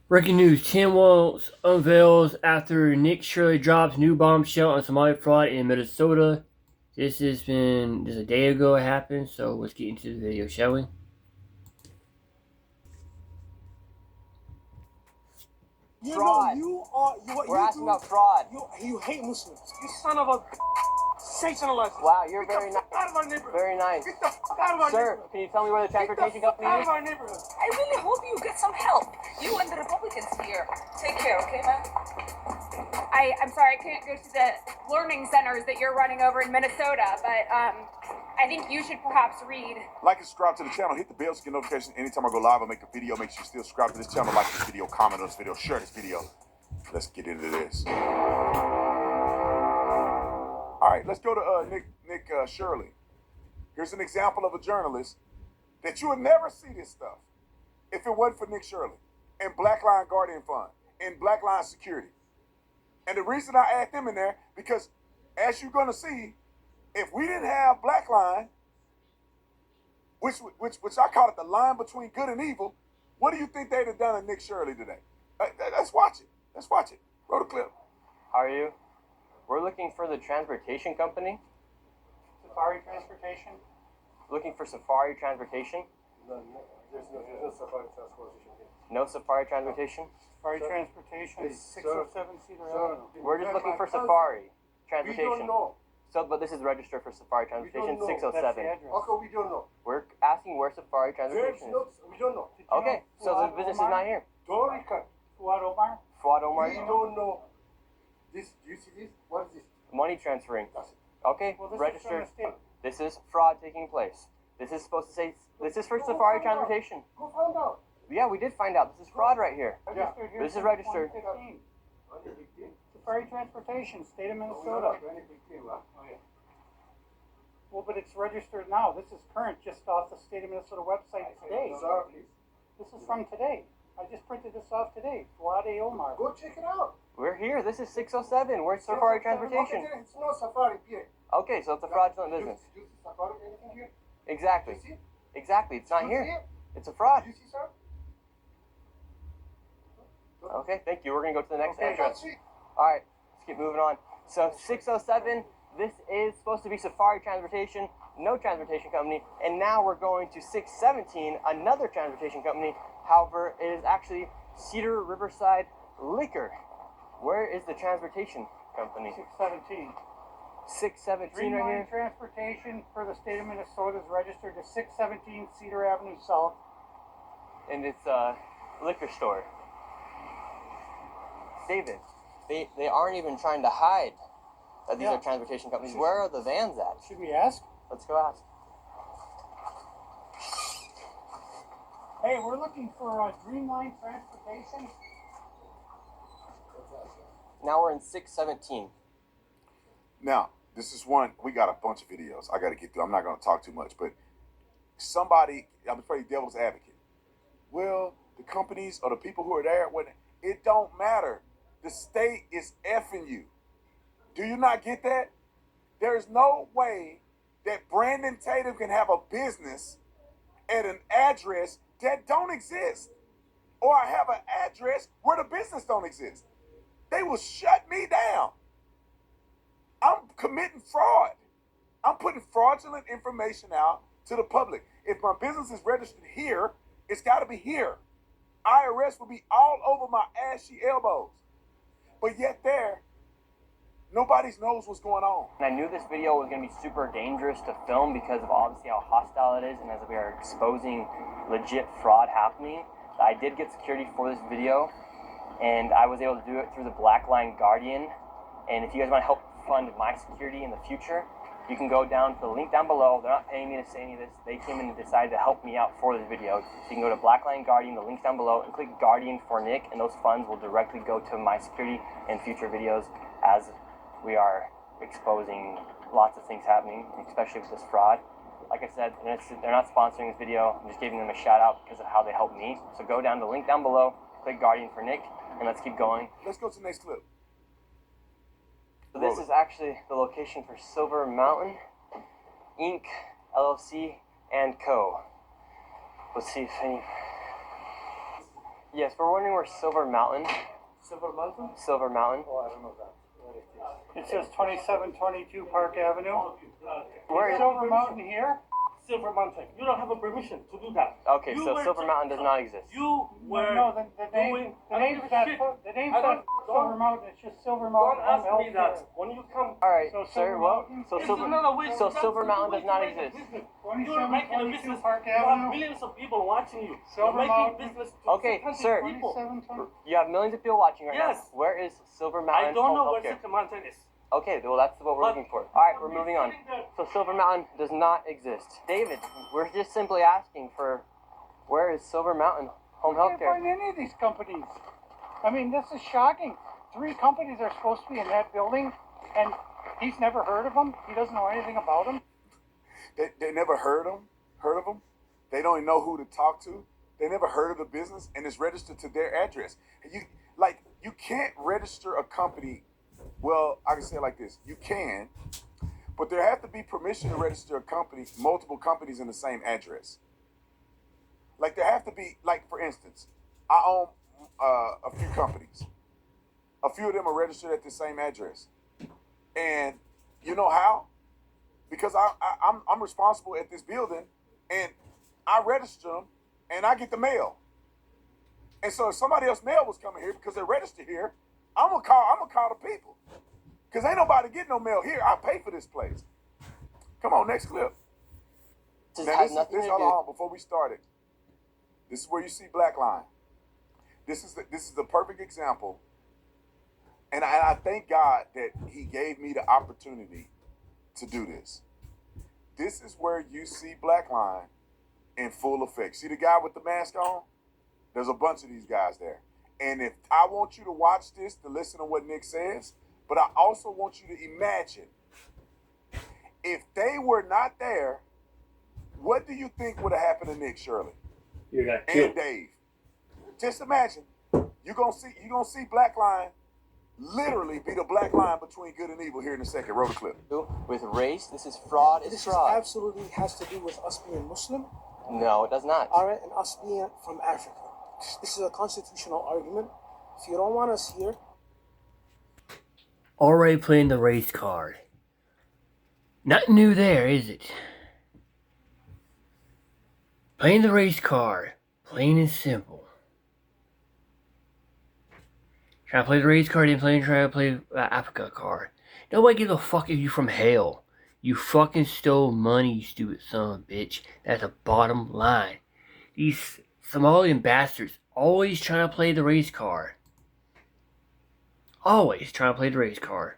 Breaking news: Tim Walz unveils after Nick Shirley drops new bombshell on Somali fraud in Minnesota. This a day ago it happened, so let's get into the video, shall we? Fraud. We're asking about fraud. You hate Muslims. You son of a Satan Allah. Wow, you're very nice. Out of our neighborhood. Very nice. Get the fuck out of our Sir, neighborhood. can you tell me where the transportation company Out is? of our neighborhood. I really hope you get some help. You and the Republicans here. Take care, okay, ma'am? I'm sorry, I can't go to the learning centers that you're running over in Minnesota, but I think you should perhaps read. Like and subscribe to the channel. Hit the bell to get notifications anytime I go live or make a video. Make sure you still subscribe to this channel, like this video, comment on this video, share this video. Let's get into this. All right, let's go to Nick Shirley. Here's an example of a journalist that you would never see this stuff if it wasn't for Nick Shirley and Black Line Guardian Fund and Black Line Security. And the reason I add them in there, because as you're going to see, if we didn't have Black Line, which I call it the line between good and evil, what do you think they'd have done to Nick Shirley today? Let's watch it. Let's watch it. Roll the clip. How are you? We're looking for the transportation company. Safari Transportation? Looking for Safari Transportation. No, there's no Safari Transportation here. No Safari Transportation. Safari Transportation is Sir, 607 Cedar Avenue. We're just looking for Safari We Transportation. don't know. So, but this is registered for Safari Transportation know. That's the 607. address. Okay, we don't know. We're asking where Safari There's Transportation no, is. we don't know. Okay, so the business is not here. Don't record. Fuad Omar? Fuad Omar, We don't know. This, do you see this? What is this? money transferring. That's it. Okay, Well, this registered. is from the state. This is fraud taking place. This is supposed to say, this is for Safari Transportation. Go find out. Yeah, we did find out. This is fraud right here. Registered here This is since registered. 2015. 2015. Safari Transportation, state of Oh, Minnesota. 2015, huh? Oh, yeah. Well, but it's registered now. This is current, just off the state of Minnesota website today. Sir, please. This is from today. I just printed this off today. Fuad A. Omar. Go check it out. We're here. This is 607. Where's Safari Transportation? Okay, it's not Safari here. Okay, so it's a fraudulent business. You see Safari anything here? Exactly. You see? Exactly. It's not You here. see it? It's a fraud. You see, sir? Okay, thank you. We're going to go to the next Okay, address. that's it. All right, let's keep moving on. So 607, this is supposed to be Safari Transportation, no transportation company. And now we're going to 617, another transportation company. However, it is actually Cedar Riverside Liquor. Where is the transportation company? 617. 617 right Dreamline here. Transportation for the state of Minnesota is registered to 617 Cedar Avenue South. And it's a liquor store. David, they aren't even trying to hide that these Yeah. are transportation companies. Where are the vans at? Should we ask? Let's go ask. Hey, we're looking for Dreamline Transportation. Now we're in 617. Now, this is one, we got a bunch of videos I got to get through. I'm not going to talk too much, but somebody, I'm afraid devil's advocate. Well, the companies or the people who are there, it don't matter. The state is effing you. Do you not get that? There is no way that Brandon Tatum can have a business at an address that don't exist, or I have an address where the business don't exist. They will shut me down. I'm committing fraud. I'm putting fraudulent information out to the public. If my business is registered here, it's got to be here. IRS will be all over my ashy elbows. But yet there, nobody knows what's going on. And I knew this video was going to be super dangerous to film because of obviously how hostile it is and as we are exposing legit fraud happening. I did get security for this video and I was able to do it through the Black Line Guardian. And if you guys want to help fund my security in the future, you can go down to the link down below. They're not paying me to say any of this. They came in and decided to help me out for this video. So you can go to Black Line Guardian, the link's down below, and click Guardian for Nick, and those funds will directly go to my security and future videos as we are exposing lots of things happening, especially with this fraud. Like I said, they're not sponsoring this video. I'm just giving them a shout out because of how they helped me. So go down to the link down below, click Guardian for Nick, and let's keep going. Let's go to the next clip. So this is actually the location for Silver Mountain Inc., LLC, and Co. Let's see if any... Yes, we're wondering where Silver Mountain. Silver Mountain? Silver Mountain. Oh, I don't know that. Where it is. It says 2722 Park Avenue. Where is? Silver Mountain here? Silver Mountain. You don't have a permission to do that. Okay, You so were Silver just- Mountain does not exist. You were No, the name, doing the name's not, shit. the name's I don't- not Silver Mountain, it's just Silver Don't Mountain ask Home me Health that. Care. When you come, All right, So sir. Silver Well, Mountain- so it's Silver. another way. So that's Silver the Mountain way does to not make a exist. business. 27, You're making a 22 business. Park You have Avenue. millions of people watching you. Silver You're making Mountain. business to Okay, different sir. people. 27, You have millions of people watching right Yes. now. Where is Silver Mountain I don't know Home where Healthcare? Silver Mountain is. Okay, well that's what we're But- looking for. All right, we're moving on. So Silver Mountain does not exist. David, we're just simply asking for where is Silver Mountain Home Can't Healthcare? find any of these companies. I mean, this is shocking. 3 companies are supposed to be in that building, and he's never heard of them. He doesn't know anything about them. They never heard of them. They don't even know who to talk to. They never heard of the business, and it's registered to their address. And you can't register a company. Well, I can say it like this: you can, but there have to be permission to register a company, multiple companies in the same address. Like there have to be, like for instance, I own a few companies. A few of them are registered at the same address, and you know how? Because I'm responsible at this building, and I register them, and I get the mail. And so if somebody else's mail was coming here because they're registered here, I'm gonna call the people, because ain't nobody getting no mail here. I pay for this place. Come on, next clip. This Now has nothing to hold do. on before we started. This is where you see Black Line. This is the perfect example, and I thank God that He gave me the opportunity to do this. This is where you see Black Line in full effect. See the guy with the mask on? There's a bunch of these guys there. And if I want you to watch this to listen to what Nick says, but I also want you to imagine if they were not there, what do you think would have happened to Nick Shirley You got and killed. Dave? Just imagine. You're gonna see Black Line literally be the black line between good and evil here in a second. Roll the clip. With race, this is fraud. It's This fraud. absolutely has to do with us being Muslim, No, it does not. all right, and us being from Africa. This is a constitutional argument. If you don't want us here, Already playing the race card. Nothing new there, is it? Playing the race card. Plain and simple. Trying to play the race card and trying to play Africa card. Nobody gives a fuck if you from hell. You fucking stole money, you stupid son of a bitch. That's the bottom line. These Somalian bastards always trying to play the race card. Always trying to play the race card.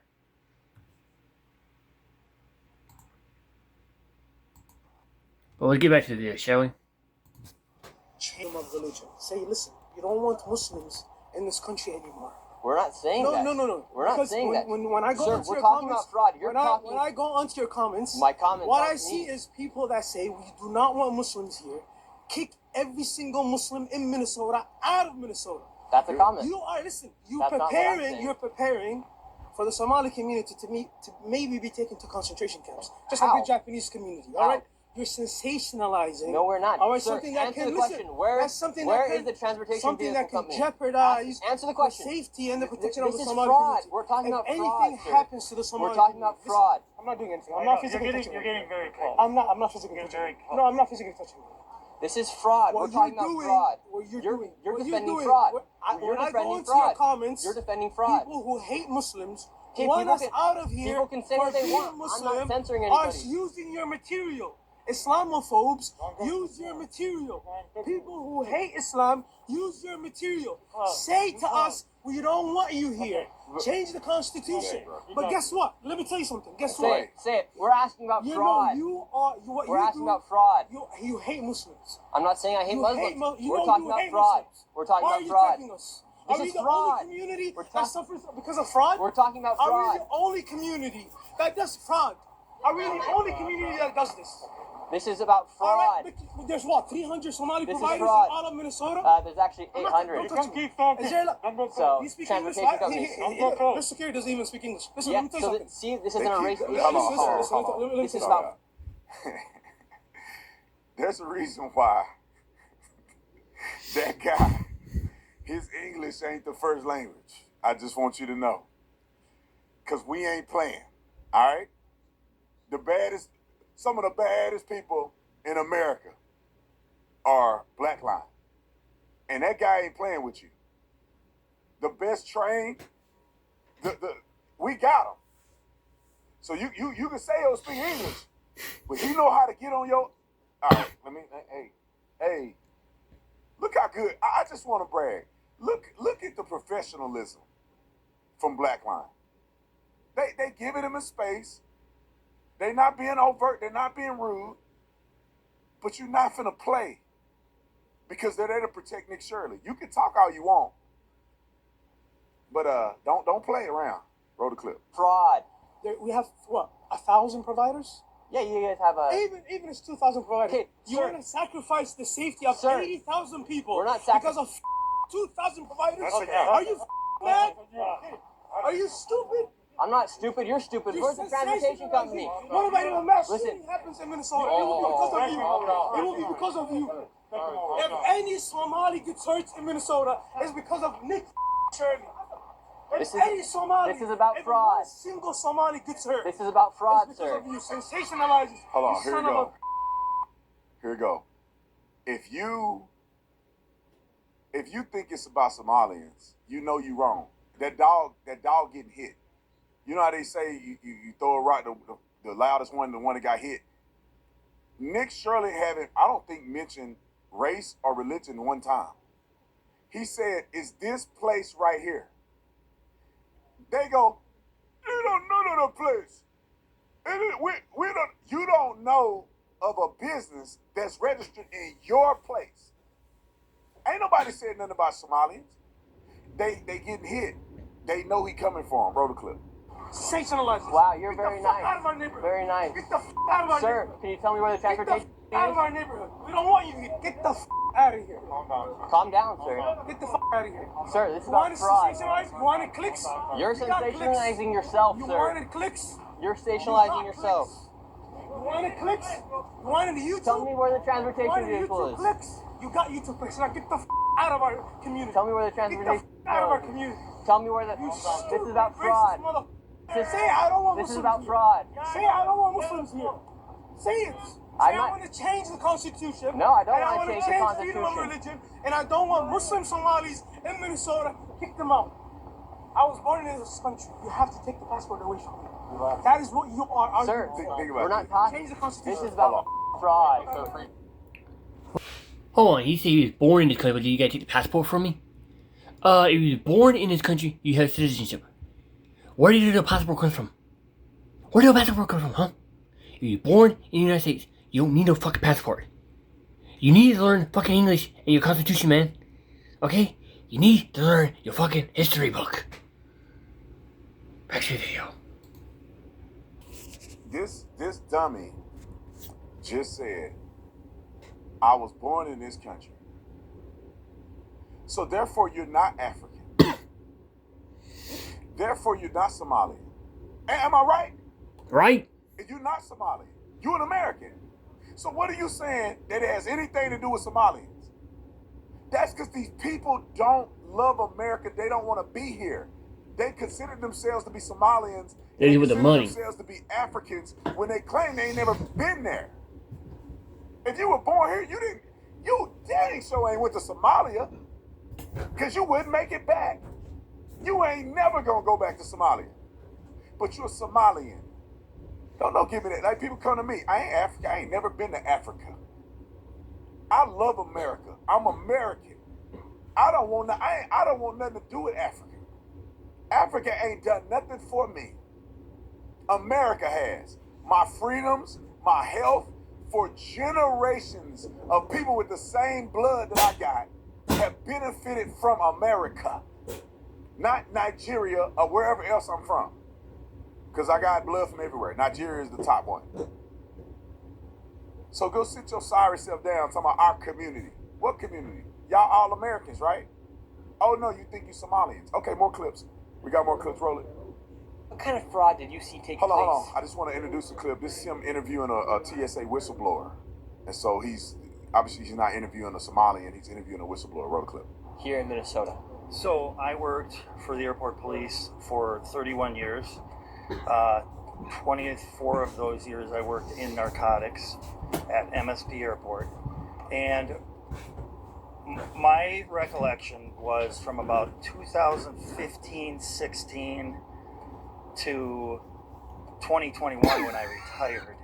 But let's get back to this, shall we? change of religion. Say, listen, you don't want Muslims in this country anymore. We're not saying that. No. We're not Because saying that. when I go Sir, onto we're your talking comments, about fraud. You're talking. when I go onto your comments, My comments what aren't I see me. is people that say we do not want Muslims here. Kick every single Muslim in Minnesota out of Minnesota. That's a comment. You are listen. That's not what I'm saying. You're preparing for the Somali community to maybe be taken to concentration camps, just How? like the Japanese community. How? All right, you're sensationalizing. No, we're not. All right, Sir, something that answer can the question. listen. Where, That's something where that can, is the transportation something vehicle that can company? jeopardize Answer the question. safety and the protection This of the is Somali fraud. community. We're talking if about anything fraud, sir. happens to the Somali We're talking about community, fraud. listen, I'm not doing anything. I'm not physically touching You're you. getting very close. I'm not physically You're touching very you. close. No, I'm not physically touching you. This is fraud. What We're talking you're about doing- fraud. what you're You're doing- you're what defending doing- fraud. when You're I go defending into your fraud. comments, You're defending fraud. people who hate Muslims Okay, want people us can- out of here people can say for what they being want. I'm Muslim, not censoring are anybody. using your material. Islamophobes use your material. People who hate Islam use your material. Say to us, we don't want you here. Change the Constitution. But guess what? Let me tell you something. Guess what? Say it. We're asking about You know, fraud. what We're you asking do, about fraud. you hate Muslims. I'm not saying I hate You Muslims. hate Mu- you We're know talking you about hate fraud. Muslims. We're talking Why about are you fraud. attacking us? This Are we is the fraud. only community We're that suffers because of fraud? We're talking about Are we fraud. the only community that does fraud? Are we the only community that does this? This is about All right, fraud. but there's what, 300 Somali This is providers fraud. out of Minnesota? There's actually I'm not- 800. don't touch me. Is there like, So, he speaks English? transportation companies. This security doesn't even speak English. Listen, Yeah, let me tell you so something. see, this isn't a race issue. Hold on, hold on, listen, hold on. let me This tell is you about There's a reason why that guy his English ain't the first language. I just want you to know. Because we ain't playing. All right? Some of the baddest people in America are Black Line. And that guy ain't playing with you. The best trained, we got him. So you can say he'll speak English, but he know how to get on your. All right, hey, look how good. I just want to brag. Look at the professionalism from Black Line. They giving him a space. They not being overt. They're not being rude. But you're not finna play because they're there to protect Nick Shirley. You can talk all you want, but don't play around. Roll the clip. Fraud. We have what, 1,000 providers? Yeah, you guys have a. Even it's 2,000 providers. Okay, You sir. want to sacrifice the safety of Sir. 80,000 people We're not because of 2,000 providers? Okay. Are you mad? Are you stupid? I'm not stupid. You're stupid. You're Where's the transportation company? What about if a mass Listen. shooting happens in Minnesota? It will be because of you. It will be because of you. If any Somali gets hurt in Minnesota, it's because of Nick Shirley. This If any is- Somali, this is about if fraud. one single Somali gets hurt, This is about fraud, it's because sir. of you. Sensationalizing. Hold on, You here we son of go. Here we go. If you think it's about Somalians, you know you wrong. That dog getting hit. You know how they say you throw a rock, the loudest one, the one that got hit. Nick Shirley haven't, I don't think, mentioned race or religion one time. He said, "Is this place right here?" They go, "You don't know the place. We don't. You don't know of a business that's registered in your place." Ain't nobody said nothing about Somalians. They getting hit. They know he coming for them. Roll the clip. Sensationalizing. Wow, you're Get very the fuck nice. out of our neighborhood. Very nice. Get the fuck out of our Sir, neighborhood. can you tell me where the Get the transportation fuck out of is? our neighborhood. We don't want you here. Get the fuck out of here. Calm down, sir. Get the fuck out of here. Sir, this is You want about to fraud. sensationalize? You wanted clicks? You're You got clicks. sensationalizing yourself, You sir. wanted clicks? You're You sensationalizing got yourself. clicks. You wanted clicks? You wanted YouTube? Tell me where the You transportation wanted vehicle YouTube is. clicks? You got YouTube clicks. Now get the fuck out of our community. Tell me where the Get the transportation fuck out of our vehicle is. community. Tell me where the. You This is about stupid, fraud. racist mother- This- Say I don't want This is Muslims about here. fraud. Say I don't want Muslims here. Say it. Say I'm I not- want to change the constitution. No, I don't and wanna wanna change the freedom of Constitution. religion, and I don't want Muslim Somalis in Minnesota. Kick them out. I was born in this country. You have to take the passport away from me. That is what you are arguing Sir, for. Think about we're not this. talking. Change the This constitution. is about fraud. Hold on, he said he was born in this country, but you gotta take the passport from me? If you was born in this country, you have citizenship. Where did the passport come from? Where did the passport come from, huh? If you're born in the United States, you don't need no fucking passport. You need to learn fucking English and your constitution, man. Okay? You need to learn your fucking history book. Back to the video. This dummy just said, "I was born in this country. So therefore you're not African. Therefore you're not Somalian. Am I right? Right? If you're not Somalian, you're an American. So what are you saying that it has anything to do with Somalians? That's because these people don't love America. They don't want to be here. They consider themselves to be Somalians. They do with the consider money. themselves to be Africans when they claim they ain't never been there. If you were born here, you dang sure ain't went to Somalia, because you wouldn't make it back. You ain't never gonna go back to Somalia. But you're a Somalian. Don't give me that. Like, people come to me, I ain't Africa. I ain't never been to Africa. I love America. I'm American. I don't want nothing to do with Africa. Africa ain't done nothing for me. America has. My freedoms, my health, for generations of people with the same blood that I got have benefited from America. Not Nigeria or wherever else I'm from. Because I got blood from everywhere. Nigeria is the top one. So go sit your sorry self down talking about our community. What community? Y'all all Americans, right? Oh no, you think you Somalians. Okay, more clips. We got more clips. Roll it. What kind of fraud did you see take Hold place? on. I just want to introduce the clip. This is him interviewing a TSA whistleblower. And so he's not interviewing a Somalian, he's interviewing a whistleblower. Roll the clip. here in Minnesota? So I worked for the airport police for 31 years. 24 of those years I worked in narcotics at MSP Airport. And my recollection was from about 2015-16 to 2021 when I retired.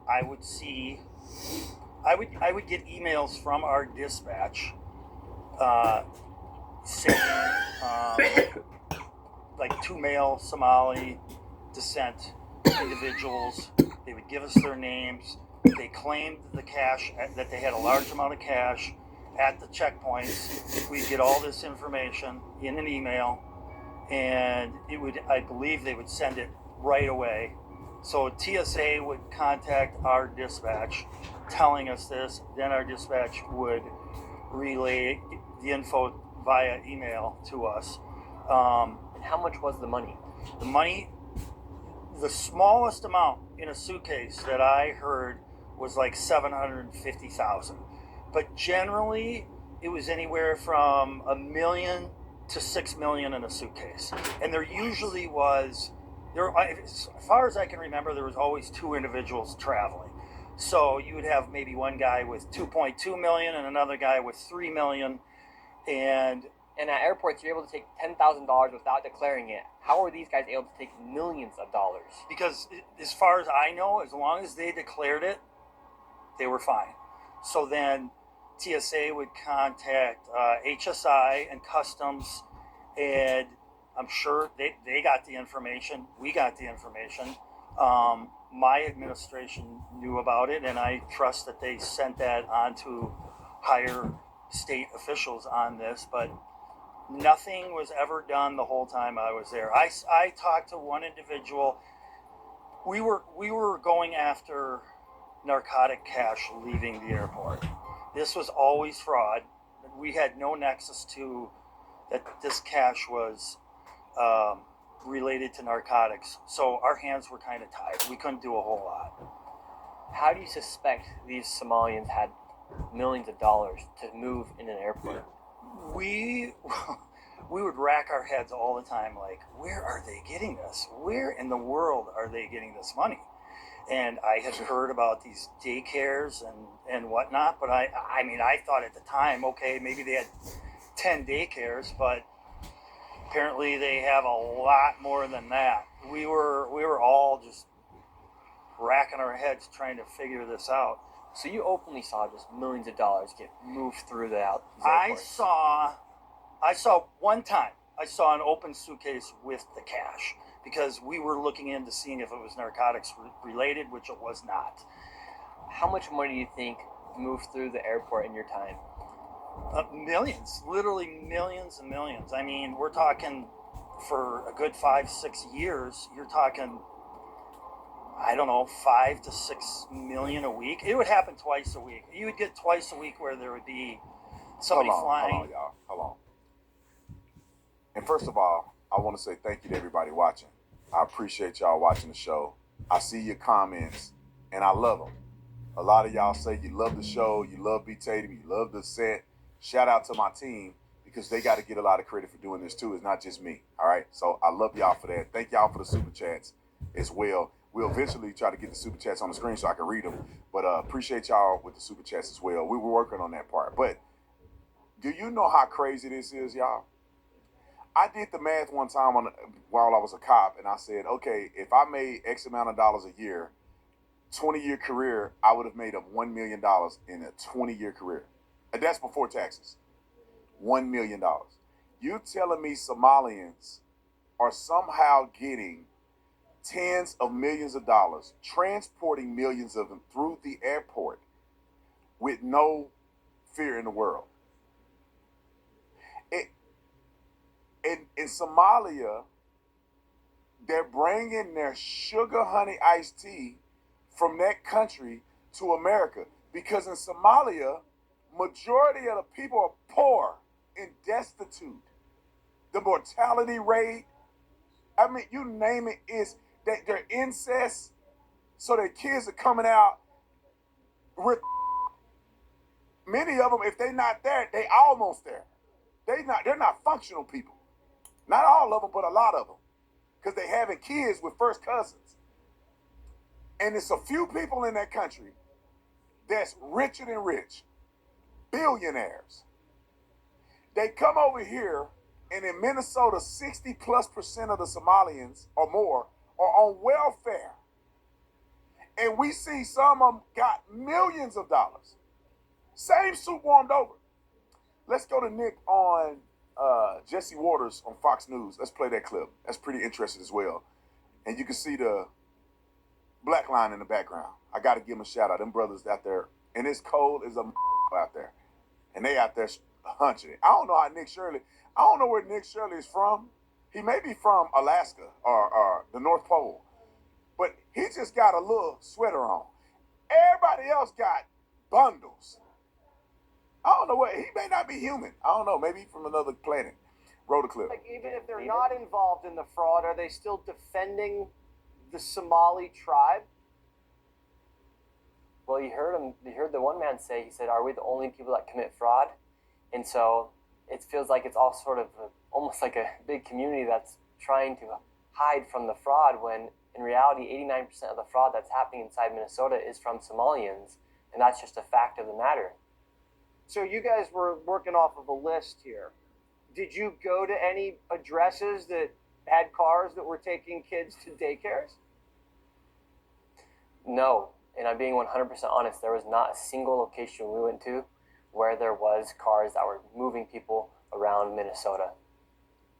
I would get emails from our dispatch saying like 2 male Somali descent individuals. They would give us their names. They claimed the cash, that they had a large amount of cash at the checkpoints. We'd get all this information in an email, and I believe they would send it right away. So TSA would contact our dispatch telling us this, then our dispatch would relay the info via email to us. How much was the money? The money, the smallest amount in a suitcase that I heard was like $750,000. But generally, it was anywhere from $1 million to $6 million in a suitcase. And there usually was, as far as I can remember, there was always 2 individuals traveling. So you would have maybe one guy with 2.2 million and another guy with 3 million. And at airports, you're able to take $10,000 without declaring it. How are these guys able to take millions of dollars? Because as far as I know, as long as they declared it, they were fine. So then TSA would contact HSI and Customs, and I'm sure they got the information. We got the information. My administration knew about it, and I trust that they sent that on to higher state officials on this, but nothing was ever done the whole time I was there. I talked to one individual. We were going after narcotic cash leaving the airport. This was always fraud. We had no nexus to that this cash was related to narcotics. So our hands were kind of tied. We couldn't do a whole lot. How do you suspect these Somalians had millions of dollars to move in an airport? We would rack our heads all the time, like, where are they getting this? Where in the world are they getting this money? And I had heard about these daycares and whatnot, but I mean, I thought at the time, okay, maybe they had 10 daycares, but apparently they have a lot more than that. We were all just racking our heads trying to figure this out. So you openly saw just millions of dollars get moved through these airports? I saw one time, I saw an open suitcase with the cash, because we were looking into seeing if it was narcotics related, which it was not. How much money do you think moved through the airport in your time? Millions, literally millions and millions. I mean, we're talking for a good 5-6 years, you're talking, I don't know, 5 to 6 million a week. It would happen twice a week. You would get twice a week where there would be somebody flying. Hold on, y'all. Hold on. And first of all, I want to say thank you to everybody watching. I appreciate y'all watching the show. I see your comments, and I love them. A lot of y'all say you love the show, you love B. Tatum, you love the set. Shout out to my team, because they got to get a lot of credit for doing this too. It's not just me, all right? So I love y'all for that. Thank y'all for the super chats as well. We'll eventually try to get the super chats on the screen so I can read them. But appreciate y'all with the super chats as well. We were working on that part. But do you know how crazy this is, y'all? I did the math one time while I was a cop, and I said, okay, if I made X amount of dollars a year, 20-year career, I would have made up $1 million in a 20-year career. And that's before taxes. $1 million. You telling me Somalians are somehow getting tens of millions of dollars, transporting millions of them through the airport with no fear in the world? In Somalia, they're bringing their sugar honey iced tea from that country to America, because in Somalia, majority of the people are poor and destitute. The mortality rate, I mean, you name it, is that they're incest, so their kids are coming out with, many of them, if they're not there, they almost there. They're not functional people. Not all of them, but a lot of them. Because they having kids with first cousins. And it's a few people in that country that's richer than rich. Billionaires. They come over here, and in Minnesota, 60+% of the Somalians or more are on welfare. And we see some of them got millions of dollars. Same suit warmed over. Let's go to Nick on Jesse Waters on Fox News. Let's play that clip. That's pretty interesting as well. And you can see the black line in the background. I got to give them a shout out. Them brothers out there. And it's cold as a out there. And they out there hunching it. I don't know where Nick Shirley is from. He may be from Alaska or the North Pole. But he just got a little sweater on. Everybody else got bundles. I don't know what, he may not be human. I don't know, maybe from another planet. Roll the clip. Like, even if they're not involved in the fraud, are they still defending the Somali tribe? Well, you heard the one man say, he said, are we the only people that commit fraud? And so it feels like it's all sort of almost like a big community that's trying to hide from the fraud, when in reality 89% of the fraud that's happening inside Minnesota is from Somalians, and that's just a fact of the matter. So you guys were working off of a list here. Did you go to any addresses that had cars that were taking kids to daycares? No, and I'm being 100% honest, there was not a single location we went to where there was cars that were moving people around Minnesota.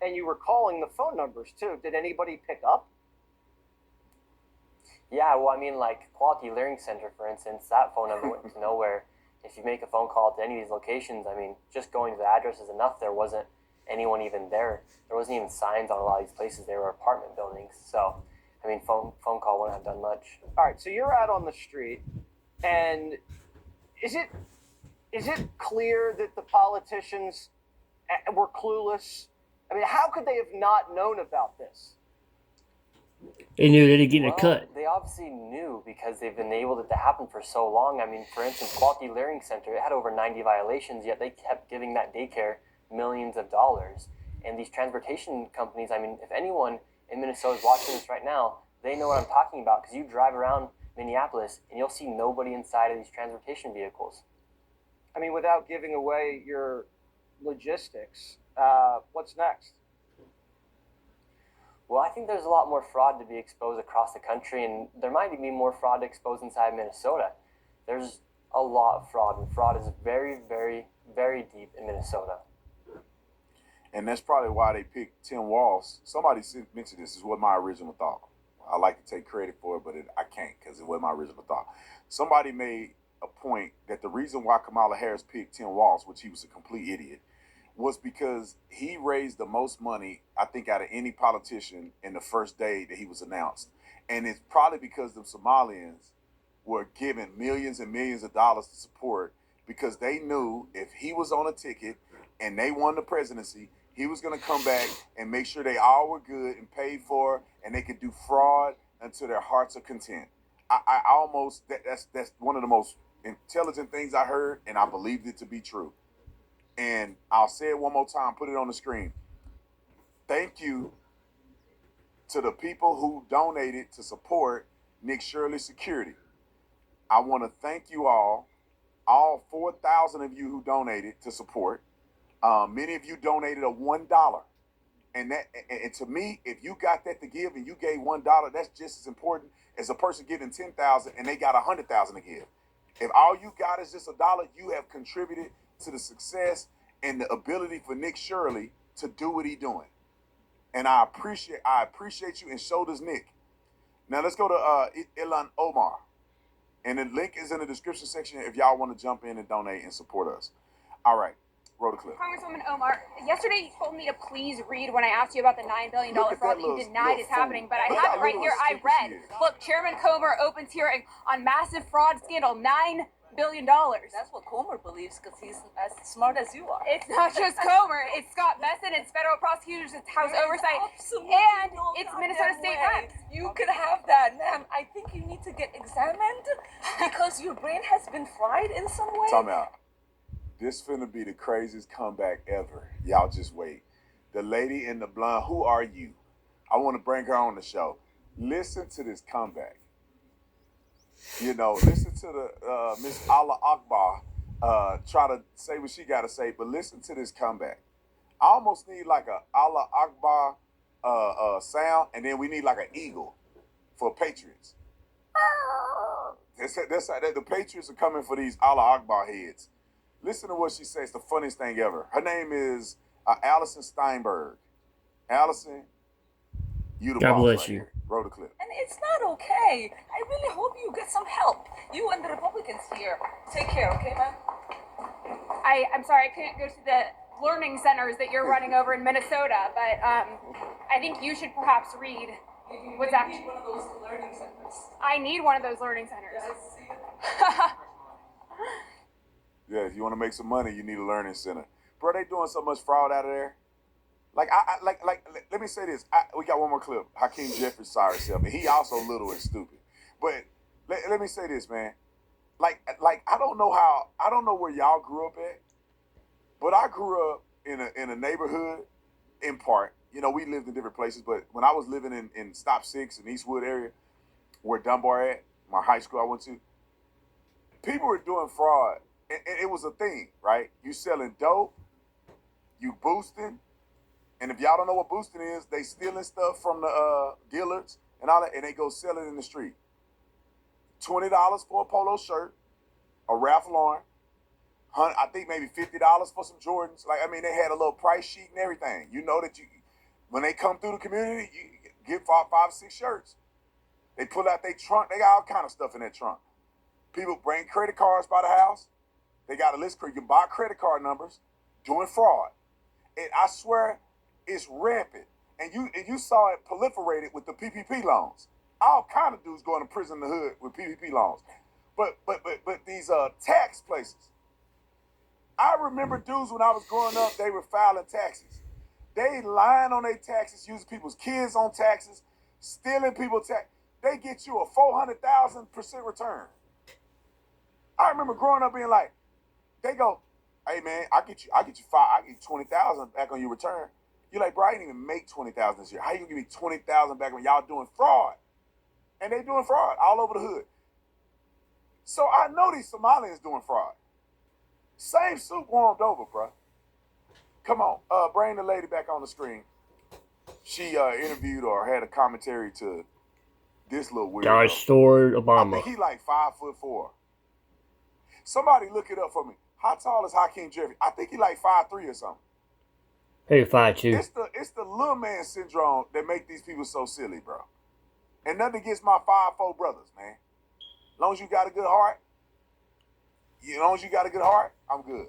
And you were calling the phone numbers too. Did anybody pick up? Yeah, well, I mean, like Quality Learning Center, for instance, that phone number went to nowhere. If you make a phone call to any of these locations, I mean, just going to the address is enough. There wasn't anyone even there. There wasn't even signs on a lot of these places. They were apartment buildings. So, I mean, phone call wouldn't have done much. All right, so you're out on the street, and is it clear that the politicians were clueless? I mean, how could they have not known about this? They knew they didn't get a cut. They obviously knew because they've enabled it to happen for so long. I mean, for instance, Quality Learning Center, it had over 90 violations, yet they kept giving that daycare millions of dollars. And these transportation companies, I mean, if anyone in Minnesota is watching this right now, they know what I'm talking about, because you drive around Minneapolis and you'll see nobody inside of these transportation vehicles. I mean, without giving away your logistics, what's next? Well, I think there's a lot more fraud to be exposed across the country, and there might even be more fraud exposed inside Minnesota. There's a lot of fraud, and fraud is very, very, very deep in Minnesota. And that's probably why they picked Tim Walz. Somebody mentioned this is what my original thought. I like to take credit for it, but I can't, because it was my original thought. Somebody made a point that the reason why Kamala Harris picked Tim Walz, which he was a complete idiot, was because he raised the most money, I think, out of any politician in the first day that he was announced. And it's probably because the Somalians were given millions and millions of dollars to support, because they knew if he was on a ticket and they won the presidency, he was going to come back and make sure they all were good and paid for, and they could do fraud until their hearts are content. I almost, that's one of the most intelligent things I heard, and I believed it to be true. And I'll say it one more time, put it on the screen. Thank you to the people who donated to support Nick Shirley Security. I want to thank you all 4,000 of you who donated to support. Many of you donated a $1. And to me, if you got that to give and you gave $1, that's just as important as a person giving 10,000 and they got 100,000 to give. If all you got is just $1, you have contributed to the success and the ability for Nick Shirley to do what he's doing. And I appreciate you, and so does Nick. Now let's go to Ilan Omar. And the link is in the description section if y'all want to jump in and donate and support us. All right, roll the clip. Congresswoman Omar, yesterday you told me to please read when I asked you about the $9 billion fraud that you denied is happening, but I have it right here. I read. Look, Chairman Comer opens hearing on massive fraud scandal, $9 billion. That's what Comer believes, because he's as smart as you are. It's not just Comer. It's Scott Besson. It's federal prosecutors. It's House Oversight. Absolutely And no it's goddamn Minnesota State way. Reps. You could have that, ma'am. I think you need to get examined because your brain has been fried in some way. Time out. This finna be the craziest comeback ever. Y'all just wait. The lady in the blonde, who are you? I want to bring her on the show. Listen to this comeback. You know, listen to the Miss Allah Akbar try to say what she got to say, but listen to this comeback. I almost need like a Allah Akbar sound, and then we need like an eagle for Patriots. The Patriots are coming for these Allah Akbar heads. Listen to what she says, the funniest thing ever. Her name is Allison Steinberg. Allison, you the God boss bless right you. here. Roll the clip. And it's not okay. I really hope you get some help. You and the Republicans here. Take care, okay, man? I'm sorry, I couldn't go to the learning centers that you're running over in Minnesota, but I think you should perhaps read what's You actually. need one of those learning centers. I need one of those learning centers. Yeah, if you want to make some money, you need a learning center. Bro, they doing so much fraud out of there. Like, let me say this. We got one more clip. Hakeem Jeffries saw himself, and he also little and stupid. But let me say this, man. Like I don't know where y'all grew up at, but I grew up in a neighborhood, in part. You know, we lived in different places, but when I was living in Stop 6 in Eastwood area, where Dunbar at, my high school I went to, people were doing fraud, and it was a thing, right? You selling dope, you boosting, and if y'all don't know what boosting is, they stealing stuff from the dealers and all that, and they go sell it in the street. $20 for a polo shirt, a Ralph Lauren, I think maybe $50 for some Jordans. Like, I mean, they had a little price sheet and everything. You know that when they come through the community, you get 5 or 6 shirts. They pull out their trunk. They got all kind of stuff in their trunk. People bring credit cards by the house. They got a list where you can buy credit card numbers, doing fraud. And I swear, it's rampant. And you saw it proliferated with the PPP loans. All kind of dudes going to prison in the hood with PPP loans. But these tax places. I remember dudes when I was growing up, they were filing taxes. They lying on their taxes, using people's kids on taxes, stealing people's tax. They get you a 400,000% return. I remember growing up being like, they go, hey man, I get you 20,000 back on your return. You're like, bro, I didn't even make 20,000 this year. How you gonna give me 20,000 back when y'all doing fraud? And they doing fraud all over the hood. So I know these Somalians doing fraud. Same soup warmed over, bro. Come on, bring the lady back on the screen. She interviewed or had a commentary to this little weirdo. George Stewart I Obama. think he like 5'4". Somebody look it up for me. How tall is Hakeem Jeffries? I think he like 5'3" or something. Hey, 5'2". It's the little man syndrome that make these people so silly, bro. And nothing against my 5'4" brothers, man. As long as you got a good heart, I'm good.